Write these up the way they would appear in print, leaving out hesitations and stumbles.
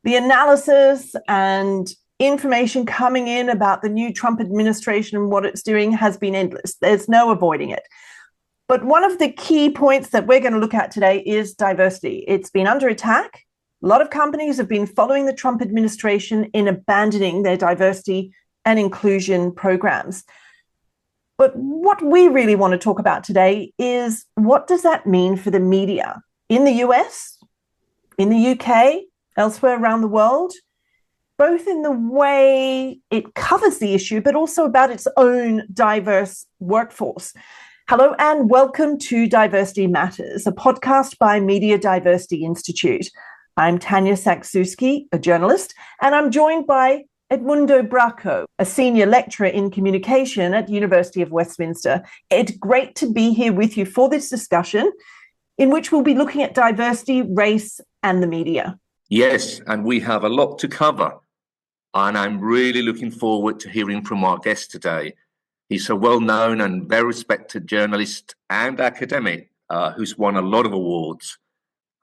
The analysis and information coming in about the new Trump administration and what it's doing has been endless. There's no avoiding it. But one of the key points that we're going to look at today is diversity. It's been under attack. A lot of companies have been following the Trump administration in abandoning their diversity and inclusion programs. But what we really want to talk about today is, what does that mean for the media in the US, in the UK, elsewhere around the world, both in the way it covers the issue, but also about its own diverse workforce. Hello and welcome to Diversity Matters, a podcast by Media Diversity Institute. I'm Tanya Saksuski, a journalist, and I'm joined by Edmundo Braco, a senior lecturer in communication at University of Westminster. Ed, great to be here with you for this discussion, in which we'll be looking at diversity, race, and the media. Yes, and we have a lot to cover. And I'm really looking forward to hearing from our guest today. He's a well-known and very respected journalist and academic who's won a lot of awards.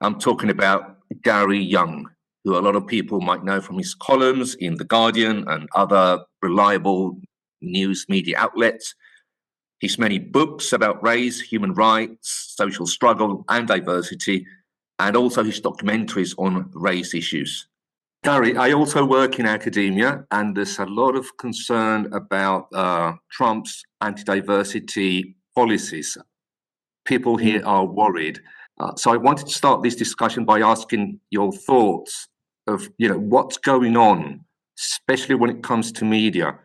I'm talking about Gary Younge, who a lot of people might know from his columns in The Guardian and other reliable news media outlets. His many books about race, human rights, social struggle and diversity, and also his documentaries on race issues. Gary, I also work in academia, and there's a lot of concern about Trump's anti-diversity policies. People here are worried. So I wanted to start this discussion by asking your thoughts of, what's going on, especially when it comes to media.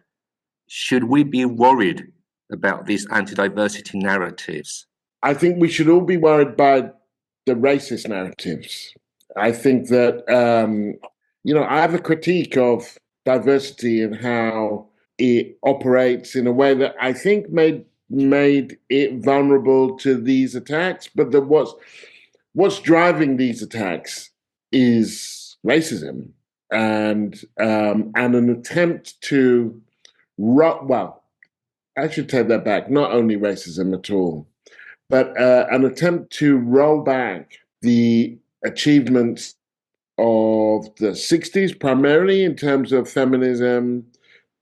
Should we be worried about these anti-diversity narratives? I think we should all be worried by the racist narratives. I think that, I have a critique of diversity and how it operates in a way that I think made it vulnerable to these attacks. But what's driving these attacks is racism and an attempt to, I should take that back, not only racism at all, but an attempt to roll back the achievements of the 60s, primarily in terms of feminism,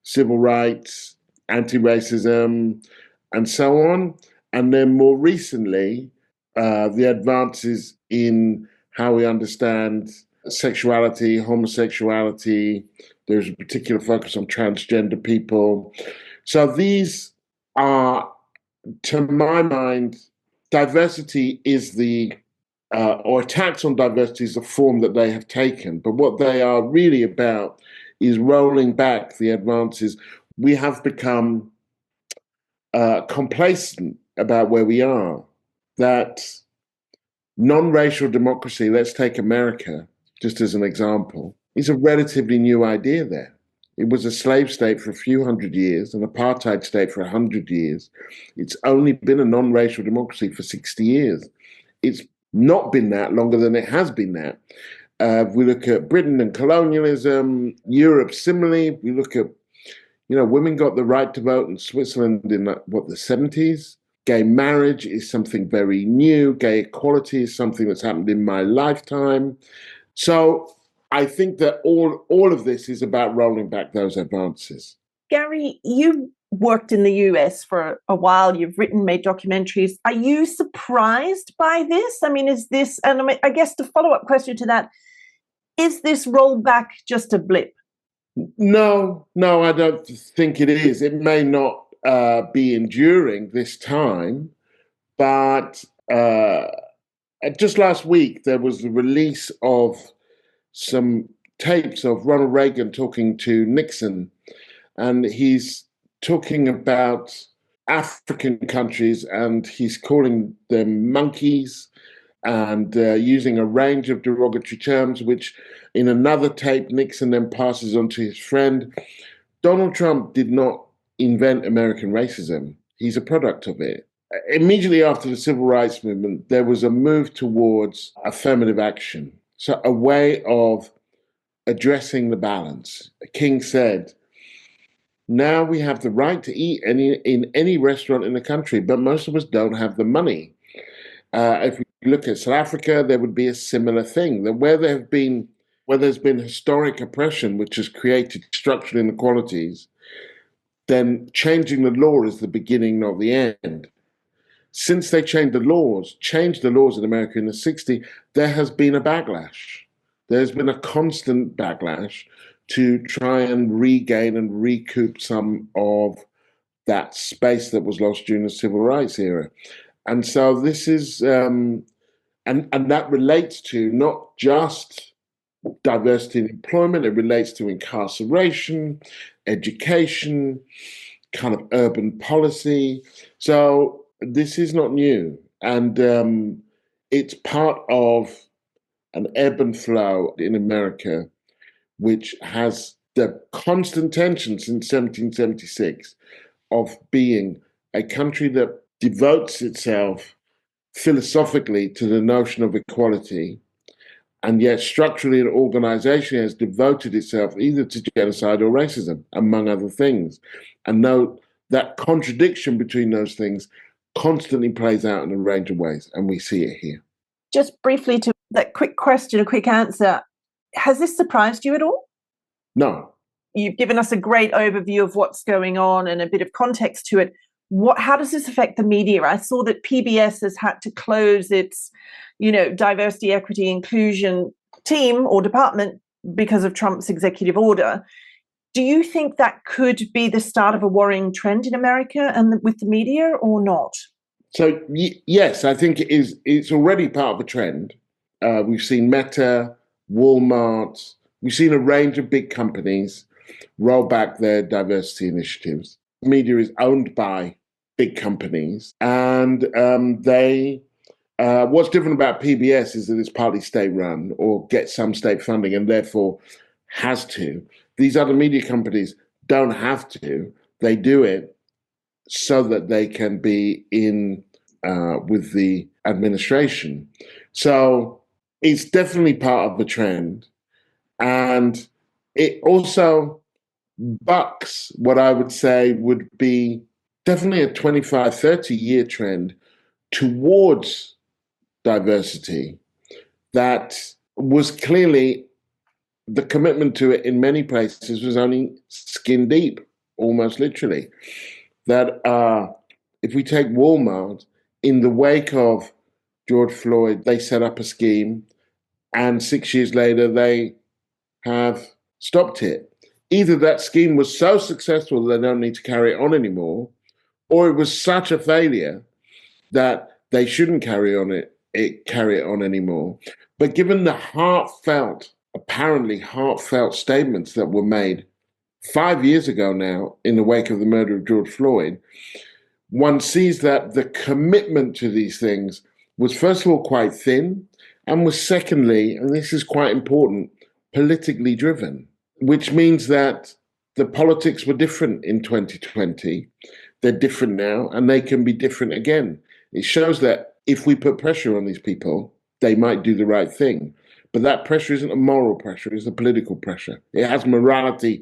civil rights, anti-racism, and so on. And then more recently, the advances in how we understand sexuality, homosexuality. There's a particular focus on transgender people. So these are, to my mind, diversity is or attacks on diversity is the form that they have taken. But what they are really about is rolling back the advances. We have become complacent about where we are. That non-racial democracy, let's take America just as an example, is a relatively new idea there. It was a slave state for a few hundred years, an apartheid state for 100 years. It's only been a non-racial democracy for 60 years. It's not been that longer than it has been that. If we look at Britain and colonialism, Europe similarly, we look at, women got the right to vote in Switzerland in the 70s. Gay marriage is something very new. Gay equality is something that's happened in my lifetime. So I think that all of this is about rolling back those advances. Gary, you worked in the US for a while. You've written, made documentaries. Are you surprised by this? I mean, is this, and I guess the follow-up question to that, is this rollback just a blip? No, I don't think it is. It may not be enduring this time, but just last week there was the release of some tapes of Ronald Reagan talking to Nixon, and he's talking about African countries and he's calling them monkeys and using a range of derogatory terms, which in another tape Nixon then passes on to his friend. Donald Trump did not invent American racism. He's a product of it. Immediately after the civil rights movement, there was a move towards affirmative action. So a way of addressing the balance. King said, now we have the right to eat in any restaurant in the country, but most of us don't have the money. If we look at South Africa, there would be a similar thing, that where there have been where there's been historic oppression, which has created structural inequalities, then changing the law is the beginning of the end. Since they changed the laws in America in the 60s, there has been a backlash. There's been a constant backlash to try and regain and recoup some of that space that was lost during the civil rights era. And so this is, and that relates to not just diversity in employment, it relates to incarceration, education, kind of urban policy. So this is not new. And it's part of an ebb and flow in America, which has the constant tension since 1776 of being a country that devotes itself philosophically to the notion of equality, and yet structurally an organization has devoted itself either to genocide or racism, among other things. And note that contradiction between those things constantly plays out in a range of ways, and we see it here. Just briefly to that quick question, a quick answer. Has this surprised you at all? No. You've given us a great overview of what's going on and a bit of context to it. How does this affect the media? I saw that PBS has had to close its, diversity, equity, inclusion team or department because of Trump's executive order. Do you think that could be the start of a worrying trend in America and with the media or not? So, yes, I think it's already part of a trend. We've seen Meta, Walmart, we've seen a range of big companies roll back their diversity initiatives. Media is owned by big companies, and what's different about PBS is that it's partly state-run or gets some state funding and therefore has to. These other media companies don't have to. They do it so that they can be in with the administration. So it's definitely part of the trend. And it also bucks what I would say would be definitely a 25, 30-year trend towards diversity that was clearly, the commitment to it in many places was only skin deep, almost literally. That if we take Walmart, in the wake of George Floyd, they set up a scheme, and 6 years later, they have stopped it. Either that scheme was so successful that they don't need to carry it on anymore, or it was such a failure that they shouldn't carry it on anymore. But given the apparently heartfelt statements that were made 5 years ago now in the wake of the murder of George Floyd, one sees that the commitment to these things was, first of all, quite thin, and was secondly, and this is quite important, politically driven, which means that the politics were different in 2020. They're different now, and they can be different again. It shows that if we put pressure on these people, they might do the right thing. But that pressure isn't a moral pressure, it's a political pressure. It has morality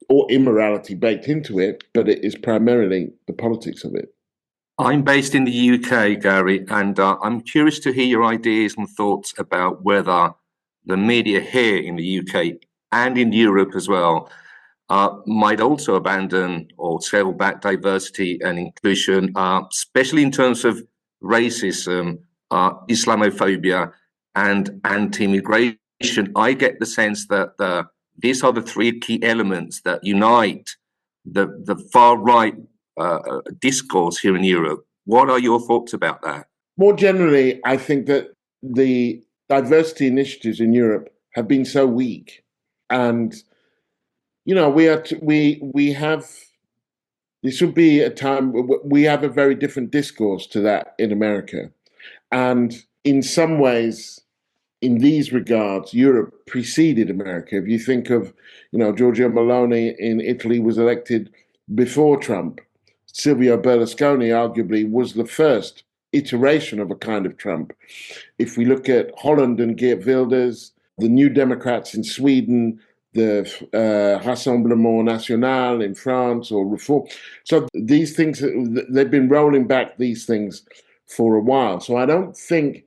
or immorality baked into it, but it is primarily the politics of it. I'm based in the UK, Gary, and I'm curious to hear your ideas and thoughts about whether the media here in the UK and in Europe as well might also abandon or scale back diversity and inclusion, especially in terms of racism, Islamophobia, and anti-immigration. I get the sense that these are the three key elements that unite the far-right discourse here in Europe. What are your thoughts about that? More generally, I think that the diversity initiatives in Europe have been so weak, and we have. This would be a time we have a very different discourse to that in America, and in some ways, in these regards, Europe preceded America. If you think of, Giorgia Meloni in Italy was elected before Trump. Silvio Berlusconi arguably was the first iteration of a kind of Trump. If we look at Holland and Geert Wilders, the New Democrats in Sweden, the Rassemblement National in France, or Reform. So these things, they've been rolling back these things for a while. So I don't think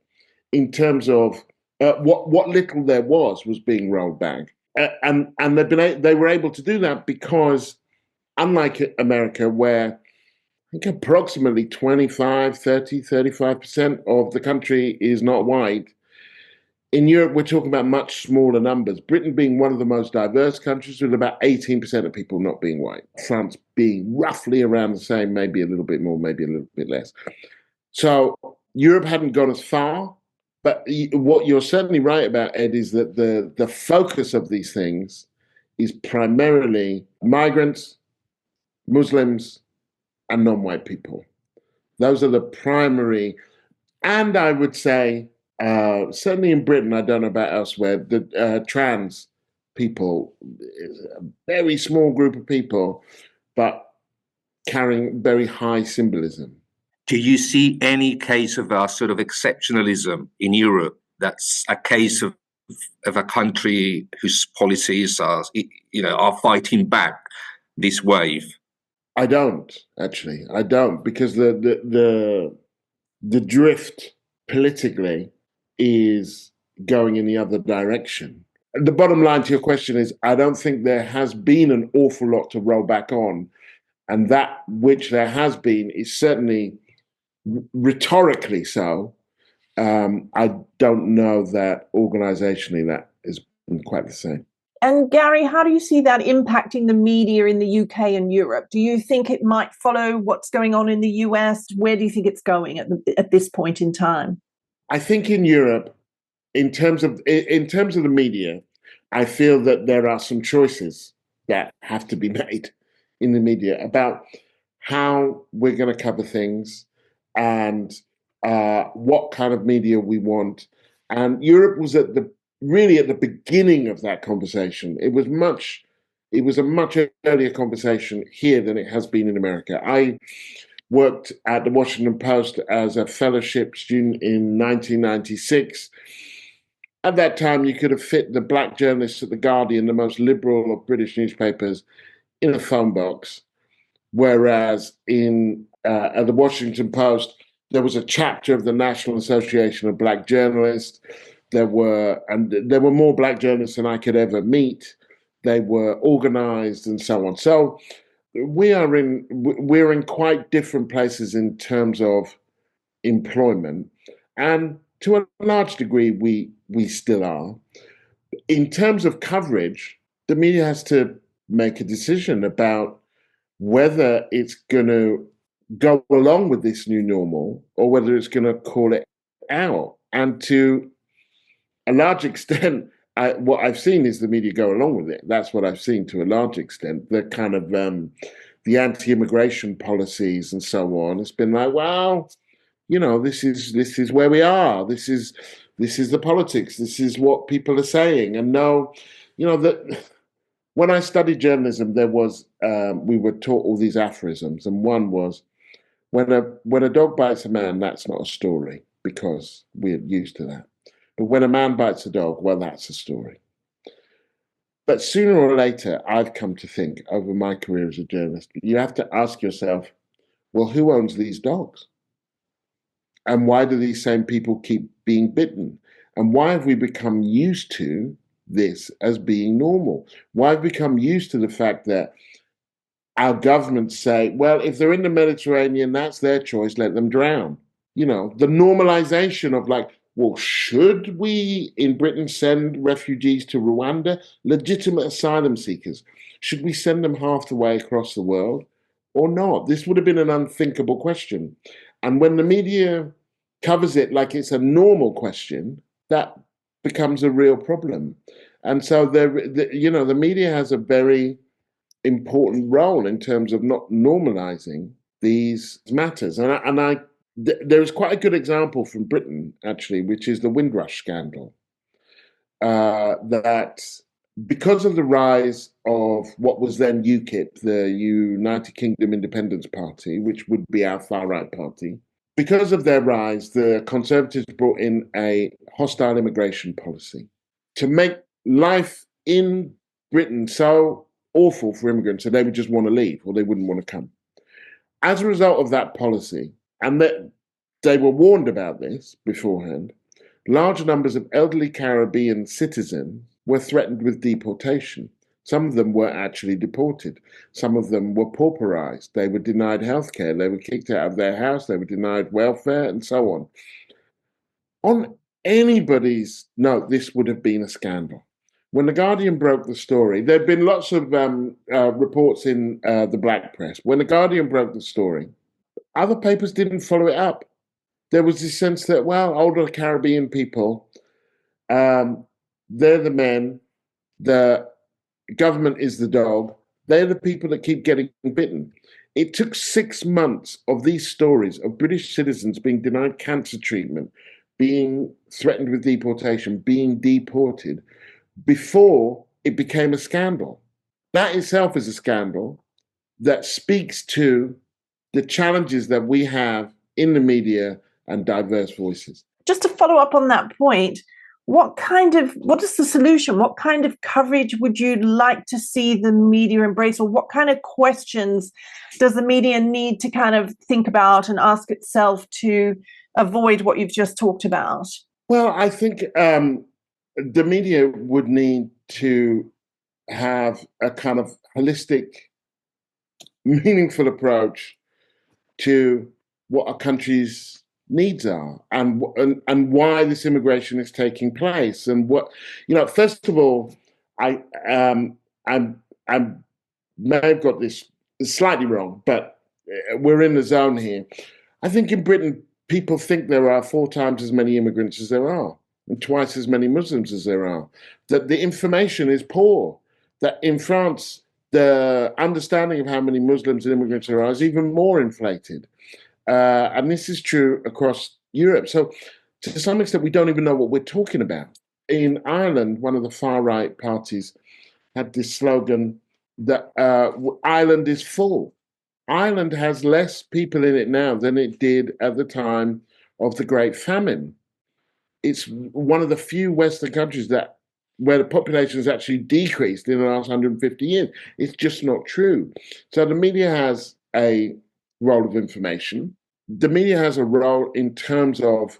in terms of what little there was being rolled back. And they were able to do that because, unlike America, where I think approximately 25, 30, 35% of the country is not white, in Europe, we're talking about much smaller numbers. Britain being one of the most diverse countries, with about 18% of people not being white. France being roughly around the same, maybe a little bit more, maybe a little bit less. So Europe hadn't gone as far. But what you're certainly right about, Ed, is that the focus of these things is primarily migrants, Muslims, and non-white people. Those are the primary, and I would say, certainly in Britain, I don't know about elsewhere, the trans people is a very small group of people, but carrying very high symbolism. Do you see any case of a sort of exceptionalism in Europe that's a case of a country whose policies are fighting back this wave? I don't, actually. I don't, because the drift politically is going in the other direction. The bottom line to your question is, I don't think there has been an awful lot to roll back on. And that which there has been is certainly rhetorically so. I don't know that organizationally that is quite the same. And Gary, how do you see that impacting the media in the UK and Europe? Do you think it might follow what's going on in the US? Where do you think it's going at this point in time? I think in Europe, in terms of the media, I feel that there are some choices that have to be made in the media about how we're going to cover things and what kind of media we want. And Europe was really at the beginning of that conversation. It was a much earlier conversation here than it has been in America. I worked at the Washington Post as a fellowship student in 1996. At that time, you could have fit the black journalists at The Guardian, the most liberal of British newspapers, in a phone box. Whereas at the Washington Post, there was a chapter of the National Association of Black Journalists. There were more black journalists than I could ever meet. They were organized and so on. So we're in quite different places in terms of employment, and to a large degree, we still are. In terms of coverage, the media has to make a decision about whether it's going to go along with this new normal or whether it's going to call it out. And to a large extent, what I've seen is the media go along with it. That's what I've seen to a large extent. The kind of the anti-immigration policies and so on. It's been like, well, this is where we are. This is the politics. This is what people are saying. And no, that when I studied journalism, there was we were taught all these aphorisms, and one was, when a dog bites a man, that's not a story, because we're used to that. But when a man bites a dog, well, that's a story. But sooner or later, I've come to think over my career as a journalist, you have to ask yourself, well, who owns these dogs? And why do these same people keep being bitten? And why have we become used to this as being normal? Why have we become used to the fact that our governments say, well, if they're in the Mediterranean, that's their choice, let them drown. The normalization of like, well, should we in Britain send refugees to Rwanda? Legitimate asylum seekers. Should we send them half the way across the world or not? This would have been an unthinkable question. And when the media covers it like it's a normal question, that becomes a real problem. And so the media has a very important role in terms of not normalizing these matters. And there's quite a good example from Britain, actually, which is the Windrush scandal. That because of the rise of what was then UKIP, the United Kingdom Independence Party, which would be our far-right party, because of their rise, the Conservatives brought in a hostile immigration policy to make life in Britain so awful for immigrants that they would just want to leave or they wouldn't want to come. As a result of that policy, and that they were warned about this beforehand, large numbers of elderly Caribbean citizens were threatened with deportation. Some of them were actually deported. Some of them were pauperized. They were denied healthcare. They were kicked out of their house. They were denied welfare and so on. On anybody's note, this would have been a scandal. When The Guardian broke the story, there had been lots of reports in the black press. When The Guardian broke the story, other papers didn't follow it up. There was this sense that, well, older Caribbean people, they're the men, the government is the dog. They're the people that keep getting bitten. It took 6 months of these stories of British citizens being denied cancer treatment, being threatened with deportation, being deported, before it became a scandal. That itself is a scandal that speaks to the challenges that we have in the media and diverse voices. Just to follow up on that point, what is the solution? What kind of coverage would you like to see the media embrace, or what kind of questions does the media need to kind of think about and ask itself to avoid what you've just talked about? Well, I think the media would need to have a kind of holistic, meaningful approach to what a country's needs are and why this immigration is taking place, and what, first of all, I may have got this slightly wrong, but we're in the zone here. I think in Britain, people think there are 4 times as many immigrants as there are, and twice as many Muslims as there are, that the information is poor, that in France, the understanding of how many Muslims and immigrants there are is even more inflated. And this is true across Europe. So to some extent, we don't even know what we're talking about. In Ireland, one of the far-right parties had this slogan that Ireland is full. Ireland has less people in it now than it did at the time of the Great Famine. It's one of the few Western countries where the population has actually decreased in the last 150 years. It's just not true. So the media has a role of information. The media has a role in terms of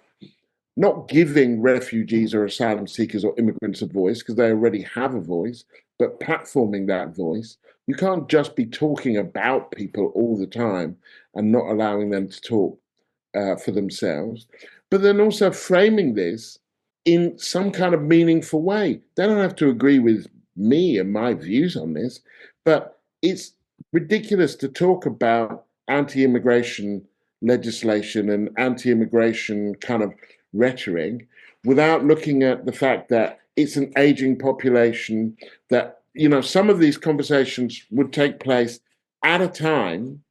not giving refugees or asylum seekers or immigrants a voice, because they already have a voice, but platforming that voice. You can't just be talking about people all the time and not allowing them to talk for themselves, but then also framing this in some kind of meaningful way. They don't have to agree with me and my views on this, but it's ridiculous to talk about anti-immigration legislation and anti-immigration kind of rhetoric without looking at the fact that it's an aging population, that, some of these conversations would take place at a time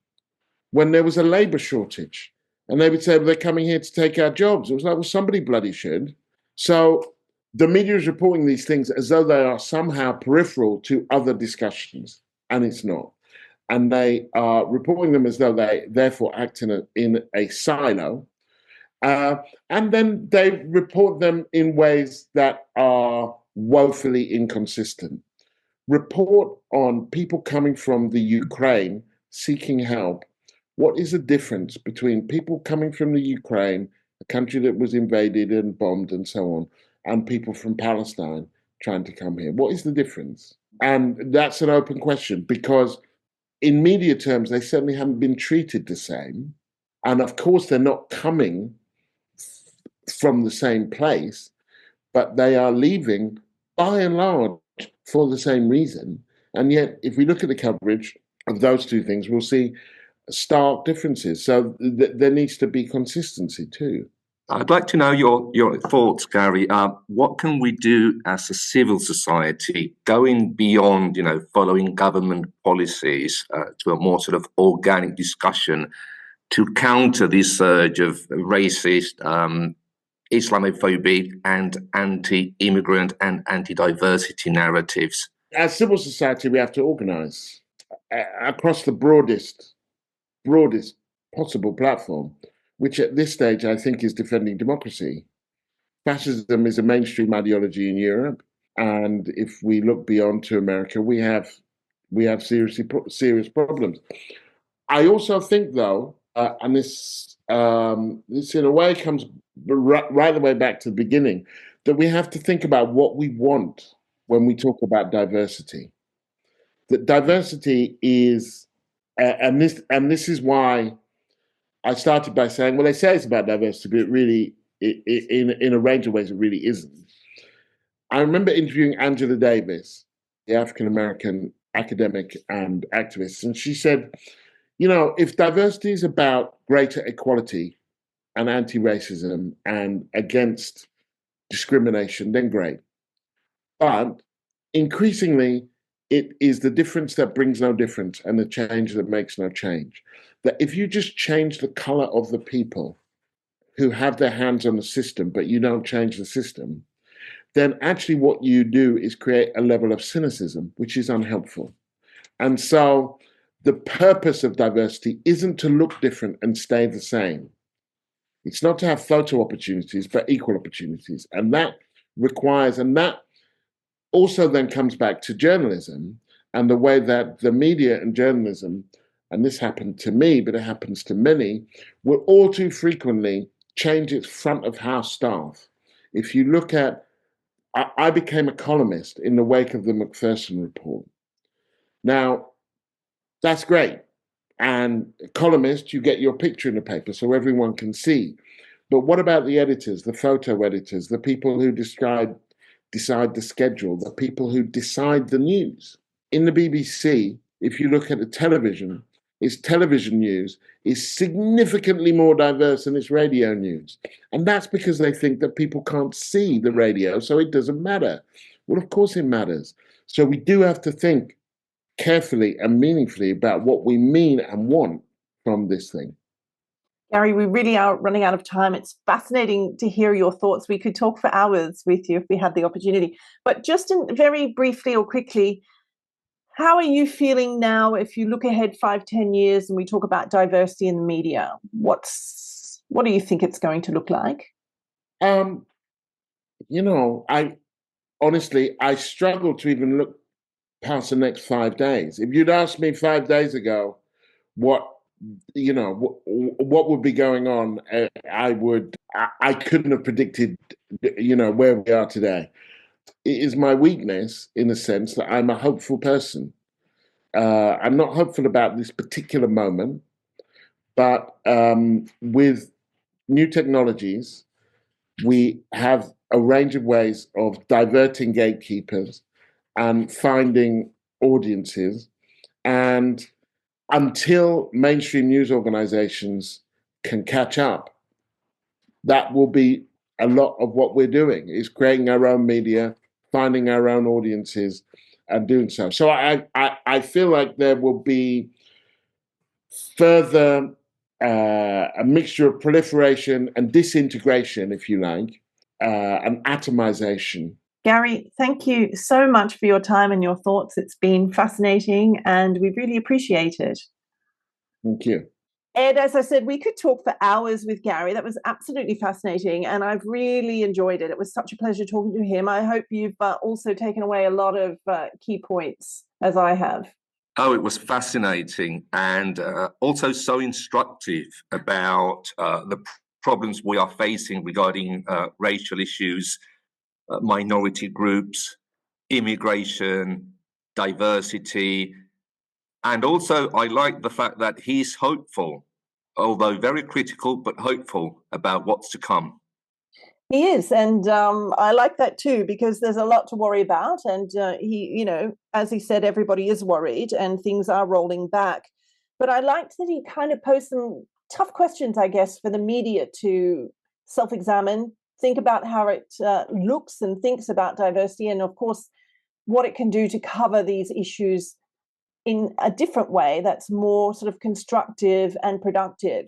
when there was a labor shortage. And they would say, well, they're coming here to take our jobs. It was like, well, somebody bloody should. So the media is reporting these things as though they are somehow peripheral to other discussions, and it's not. And they are reporting them as though they therefore act in a silo. And then they report them in ways that are woefully inconsistent. Report on people coming from the Ukraine seeking help. What is the difference between people coming from the Ukraine, a country that was invaded and bombed and so on, and people from Palestine trying to come here? What is the difference? And that's an open question, because in media terms, they certainly haven't been treated the same. And of course, they're not coming from the same place, but they are leaving by and large for the same reason. And yet, if we look at the coverage of those two things, we'll see stark differences. So there needs to be consistency too. I'd like to know your thoughts, Gary. What can we do as a civil society, going beyond, following government policies to a more sort of organic discussion to counter this surge of racist, Islamophobic and anti-immigrant and anti-diversity narratives? As civil society, we have to organise across the broadest possible platform, which at this stage I think is defending democracy. Fascism is a mainstream ideology in Europe, and if we look beyond to America, we have serious problems. I also think, though, and this this in a way comes right the way back to the beginning, that we have to think about what we want when we talk about diversity. That diversity is, and this is why I started by saying, well, they say it's about diversity, but it really, in a range of ways, it really isn't. I remember interviewing Angela Davis, the African-American academic and activist, and she said, if diversity is about greater equality and anti-racism and against discrimination, then great. But increasingly, it is the difference that brings no difference and the change that makes no change. That if you just change the color of the people who have their hands on the system, but you don't change the system, then actually what you do is create a level of cynicism, which is unhelpful. And so the purpose of diversity isn't to look different and stay the same. It's not to have photo opportunities, but equal opportunities. And that requires, and that also then comes back to journalism and the way that the media and journalism, and this happened to me, but it happens to many, will all too frequently change its front of house staff. If you look at, I became a columnist in the wake of the Macpherson report. Now, that's great. And columnist, you get your picture in the paper so everyone can see. But what about the editors, the photo editors, the people who decide the schedule, the people who decide the news? In the BBC, if you look at the television, its television news is significantly more diverse than its radio news. And that's because they think that people can't see the radio, so it doesn't matter. Well, of course it matters. So we do have to think carefully and meaningfully about what we mean and want from this thing. Gary, we really are running out of time. It's fascinating to hear your thoughts. We could talk for hours with you if we had the opportunity. But just very briefly or quickly, how are you feeling now if you look ahead 5-10 years and we talk about diversity in the media? What do you think it's going to look like? I honestly struggle to even look past the next 5 days. If you'd asked me 5 days ago what would be going on, I couldn't have predicted, where we are today. It is my weakness in the sense that I'm a hopeful person. I'm not hopeful about this particular moment, but with new technologies, we have a range of ways of diverting gatekeepers and finding audiences. And until mainstream news organizations can catch up, that will be a lot of what we're doing, is creating our own media, finding our own audiences, and doing so. So I feel like there will be further a mixture of proliferation and disintegration, if you like, and atomization. Gary, thank you so much for your time and your thoughts. It's been fascinating and we really appreciate it. Thank you. Ed, as I said, we could talk for hours with Gary. That was absolutely fascinating and I've really enjoyed it. It was such a pleasure talking to him. I hope you've also taken away a lot of key points, as I have. Oh, it was fascinating and also so instructive about the problems we are facing regarding racial issues, minority groups, immigration, diversity. And also, I like the fact that he's hopeful, although very critical, but hopeful about what's to come. He is. And I like that too, because there's a lot to worry about. And he, as he said, everybody is worried and things are rolling back. But I liked that he kind of posed some tough questions, I guess, for the media to self-examine, think about how it looks and thinks about diversity, and of course, what it can do to cover these issues in a different way that's more sort of constructive and productive.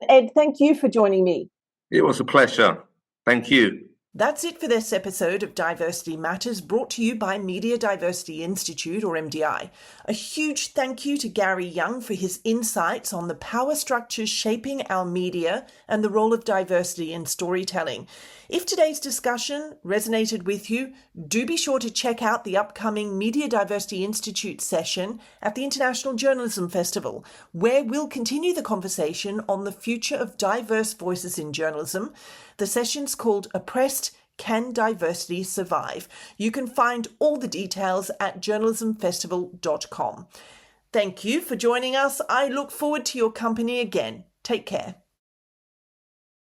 Ed, thank you for joining me. It was a pleasure. Thank you. That's it for this episode of Diversity Matters, brought to you by Media Diversity Institute, or MDI. A huge thank you to Gary Younge for his insights on the power structures shaping our media and the role of diversity in storytelling. If today's discussion resonated with you, do be sure to check out the upcoming Media Diversity Institute session at the International Journalism Festival, where we'll continue the conversation on the future of diverse voices in journalism. The session's called Oppressed: Can Diversity Survive? You can find all the details at journalismfestival.com. Thank you for joining us. I look forward to your company again. Take care.